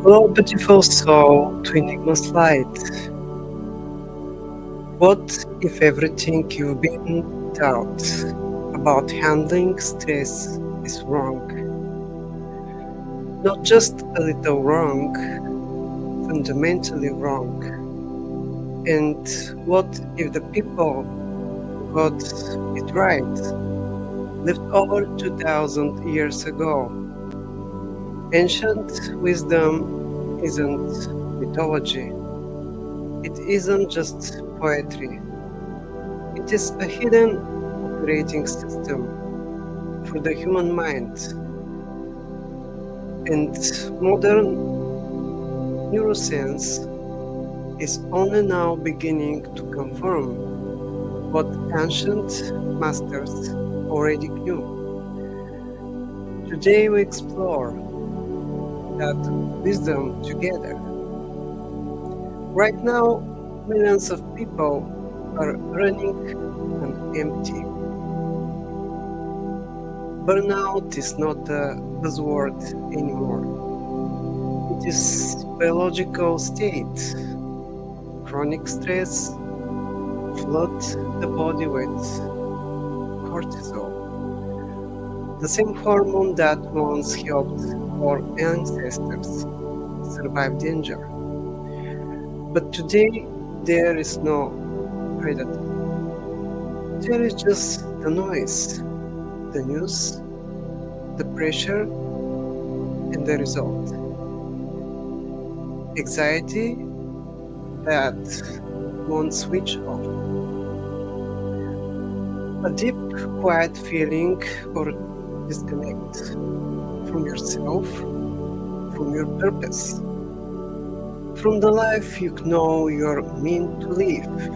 Hello, beautiful soul to Enigmas Light. What if everything you've been taught about handling stress is wrong? Not just a little wrong, fundamentally wrong. And what if the people who got it right lived over 2000 years ago? Ancient wisdom isn't mythology. It isn't just poetry. It is a hidden operating system for the human mind. And modern neuroscience is only now beginning to confirm what ancient masters already knew. Today we explore that wisdom together. Right now, millions of people are running on empty. Burnout is not a buzzword anymore. It is biological state. Chronic stress floods the body with cortisol, the same hormone that once helped our ancestors survive danger. But today, there is no predator. There is just the noise, the news, the pressure, and the result. Anxiety that won't switch off. A deep, quiet feeling or disconnect from yourself, from your purpose, from the life you know you're meant to live.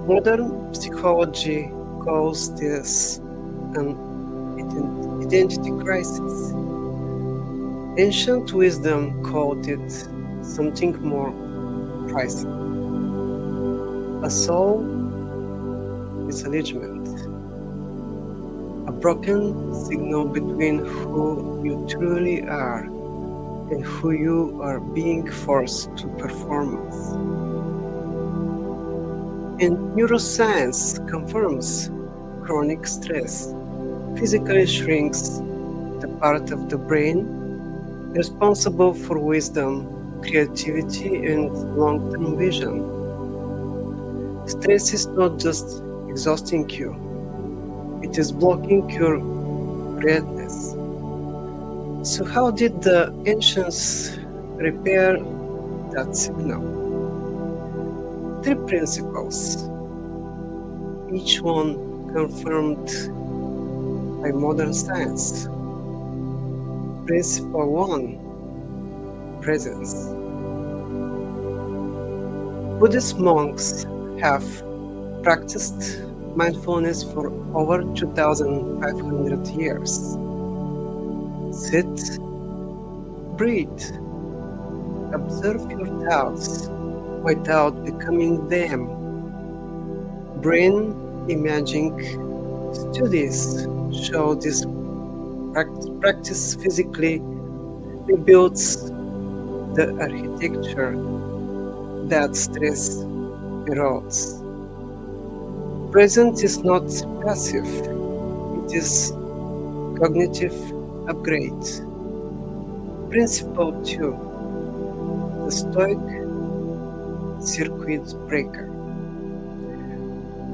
Modern psychology calls this an identity crisis. Ancient wisdom called it something more precise. A soul disalignment, a broken signal between who you truly are and who you are being forced to performance. And neuroscience confirms chronic stress physically shrinks the part of the brain responsible for wisdom, creativity, and long-term vision. Stress is not just exhausting you, it is blocking your greatness. So how did the ancients repair that signal? Three principles, each one confirmed by modern science. Principle 1, presence. Buddhist monks have practiced mindfulness for over 2,500 years. Sit, breathe, observe your thoughts without becoming them. Brain imaging studies show this practice physically rebuilds the architecture that stress erodes. Present is not passive, it is cognitive upgrade. Principle 2, the Stoic circuit breaker.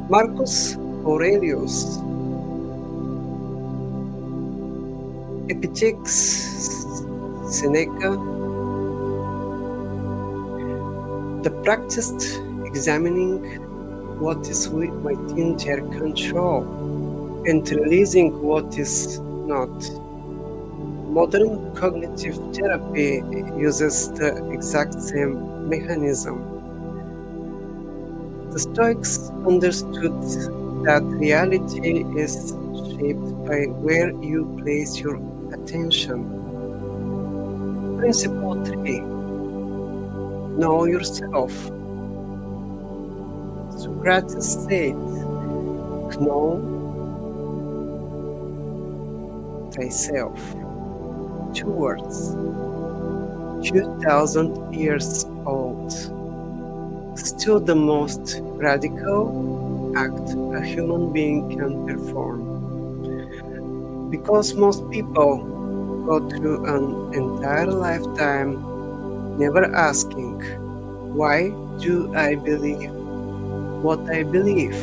Marcus Aurelius Epictetus Seneca, the practiced examining what is within their control and releasing what is not. Modern cognitive therapy uses the exact same mechanism. The Stoics understood that reality is shaped by where you place your attention. Principle 3, know yourself. Socrates said, know thyself. 2 words. 2,000 years old. Still the most radical act a human being can perform. Because most people go through an entire lifetime never asking, why do I believe what I believe?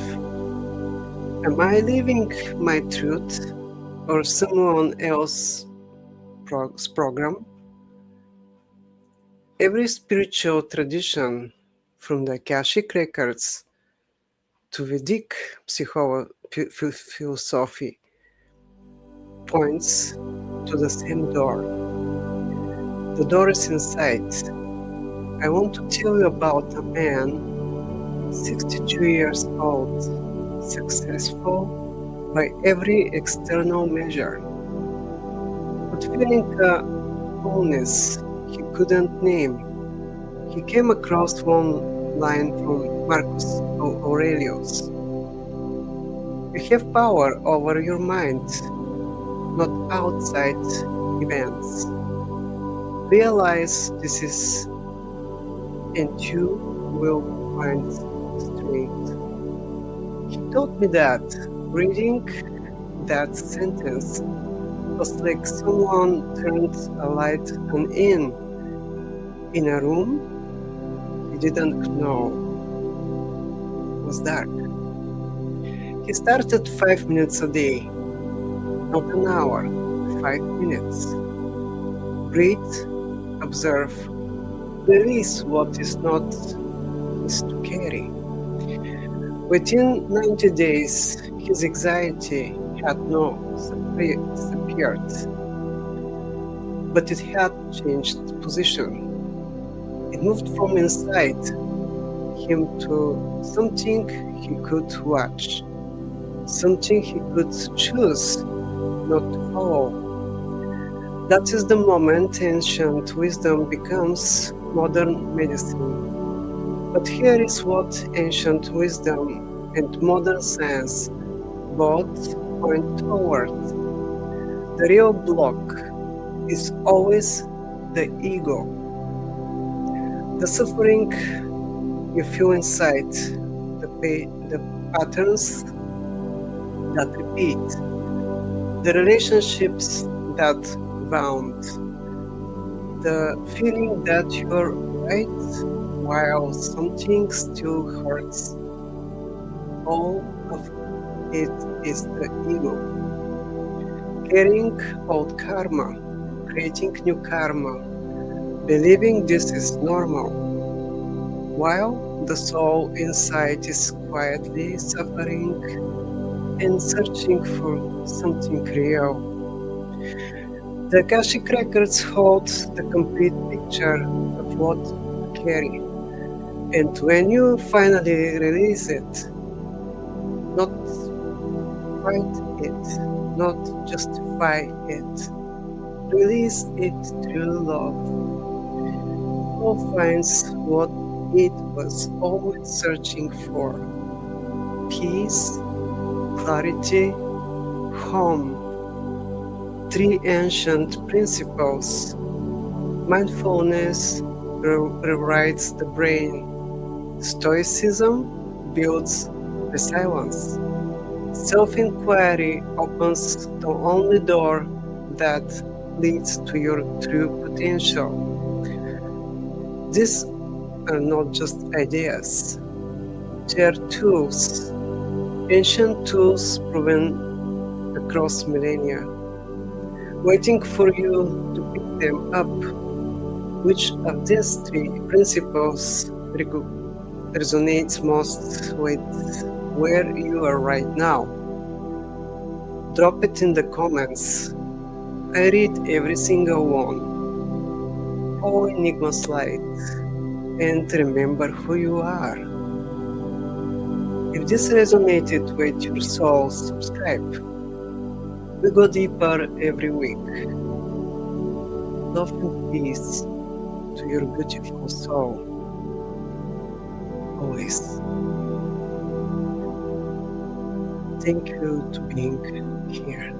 Am I living my truth or someone else's program? Every spiritual tradition, from the Akashic records to Vedic philosophy, points to the same door. The door is inside. I want to tell you about a man, 62 years old, successful by every external measure, but feeling a wholeness he couldn't name. He came across one line from Marcus Aurelius. You have power over your mind, not outside events. Realize this is, and you will find strength. He taught me that reading that sentence was like someone turned a light on in a room he didn't know was dark. He started 5 minutes a day, not an hour, 5 minutes. Breathe, observe, release what is not his to carry. Within 90 days, his anxiety had not disappeared, but it had changed position. It moved from inside him to something he could watch, something he could choose not to follow. That is the moment ancient wisdom becomes modern medicine. But here is what ancient wisdom and modern science both point toward. The real block is always the ego. The suffering you feel inside, the patterns that repeat, the relationships that wound, the feeling that you're right while something still hurts. All of it is the ego. Carrying old karma, creating new karma, believing this is normal, while the soul inside is quietly suffering and searching for something real. The Akashic records hold the complete picture of what you carry, and when you finally release it, not fight it, not justify it, release it through love, soul finds what it was always searching for: peace, clarity, home. Three ancient principles. Mindfulness rewrites the brain. Stoicism builds resilience. Self-inquiry opens the only door that leads to your true potential. These are not just ideas. They are tools, ancient tools proven across millennia, waiting for you to pick them up. Which of these three principles resonates most with where you are right now? Drop it in the comments. I read every single one. Follow Enigmas Light and remember who you are. If this resonated with your soul, subscribe. We go deeper every week. Love and peace to your beautiful soul. Always. Thank you to being here.